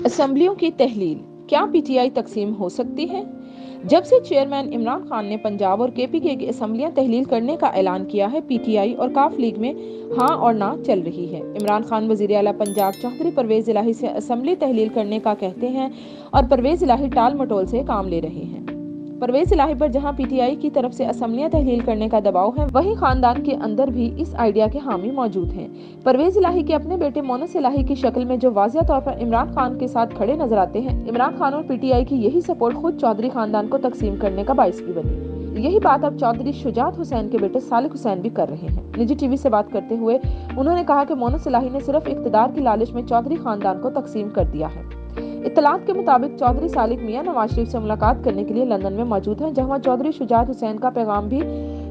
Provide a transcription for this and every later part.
असम्बलियों की तहलील, क्या पीटीआई तकसीम हो सकती है? जब से चेयरमैन इमरान खान ने पंजाब और केपीके की असम्बलियां तहलील करने का ऐलान किया है, पीटीआई और काफ लीग में हाँ और ना चल रही है। इमरान खान वजीर आला पंजाब चौधरी परवेज इलाही से असम्बली तहलील करने का कहते हैं और परवेज इलाही टाल मटोल से काम ले रहे हैं। परवेज इलाही पर जहां पीटीआई की तरफ से असम्बलियां तहलील करने का दबाव है, वहीं खानदान के अंदर भी इस आइडिया के हामी मौजूद हैं। परवेज इलाही के अपने बेटे मोनस इलाही की शक्ल में जो वाज़िया तौर पर इमरान खान के साथ खड़े नजर आते हैं, इमरान खान और पीटीआई की यही सपोर्ट खुद चौधरी खानदान को तकसीम करने का बाइस भी बनी। यही बात अब चौधरी शुजात हुसैन के बेटे सालिक हुसैन भी कर रहे हैं। निजी टीवी से बात करते हुए उन्होंने कहा कि मोनस इलाही ने सिर्फ इख्तिदार की लालच में चौधरी खानदान को तकसीम कर दिया है। इत्तलात के मुताबिक चौधरी सालिक मियां नवाज शरीफ से मुलाकात करने के लिए लंदन में मौजूद हैं, जहां चौधरी शुजात हुसैन का पैगाम भी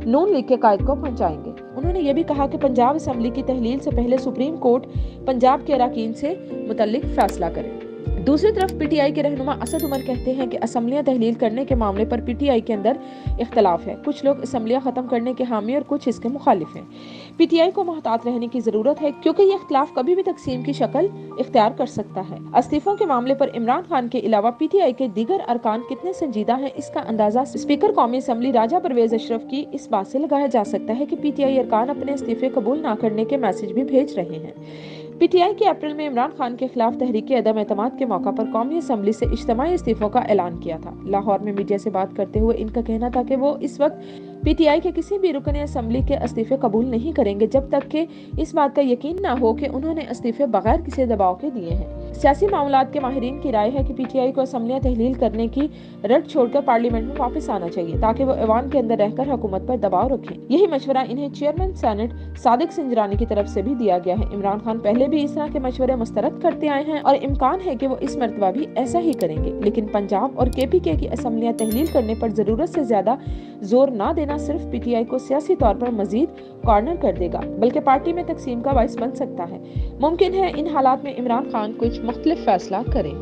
नून लीग के कायद को पहुंचाएंगे। उन्होंने ये भी कहा कि पंजाब असम्बली की तहलील से पहले सुप्रीम कोर्ट पंजाब के अरकान से मुतल्लिक फैसला करे। दूसरी तरफ पीटीआई के रहनुमा असद उमर कहते हैं कि असम्बलियां तहलील करने के मामले पर पीटीआई के अंदर इख्तलाफ है। कुछ लोग असम्बलियां खत्म करने के हामी और कुछ इसके मुखालिफ हैं। पीटीआई को मोहतात रहने की जरूरत है, क्योंकि ये इख्तलाफ कभी भी तकसीम की शक्ल इख्तियार कर सकता है। इस्तीफों के मामले पर इमरान खान के अलावा पीटीआई के दीगर अरकान कितने संजीदा हैं, इसका अंदाजा स्पीकर कौमी असम्बली राजा परवेज अशरफ की इस बात से लगाया जा सकता है कि पीटीआई अरकान अपने इस्तीफे कबूल न करने के मैसेज भी भेज रहे हैं। पीटीआई के अप्रैल में इमरान खान के खिलाफ तहरीक अदम एतमाद के मौका पर कौमी असम्बली से इज्तिमाई इस्तीफों का ऐलान किया था। लाहौर में मीडिया से बात करते हुए इनका कहना था कि वो इस वक्त पीटीआई के किसी भी रुकन असम्बली के इस्तीफे कबूल नहीं करेंगे जब तक कि इस बात का यकीन न हो कि उन्होंने इस्तीफे बगैर किसी दबाव के दिए हैं। सियासी मामलात के माहिरीन की राय है कि पीटीआई को असम्बलियां तहलील करने की रट छोड़कर पार्लियामेंट में वापस आना चाहिए, ताकि वो ऐवान के अंदर रहकर हुकूमत पर दबाव रखें। यही मशवरा इन्हें चेयरमैन सेनेट सादिक सिंजरानी की तरफ से भी दिया गया है। इमरान खान पहले भी इस तरह के मशवरे मुस्तरद करते आए हैं और इम्कान है कि वो इस मरतबा भी ऐसा ही करेंगे। लेकिन पंजाब और केपीके की असम्बलियां तहलील करने पर जरूरत से ज्यादा जोर न देना सिर्फ पीटीआई को सियासी तौर पर मजीद कॉर्नर कर देगा, बल्कि पार्टी में तकसीम का बाइस बन सकता है। मुमकिन है इन हालात में इमरान खान कुछ मुख्तलिफ फैसला करें।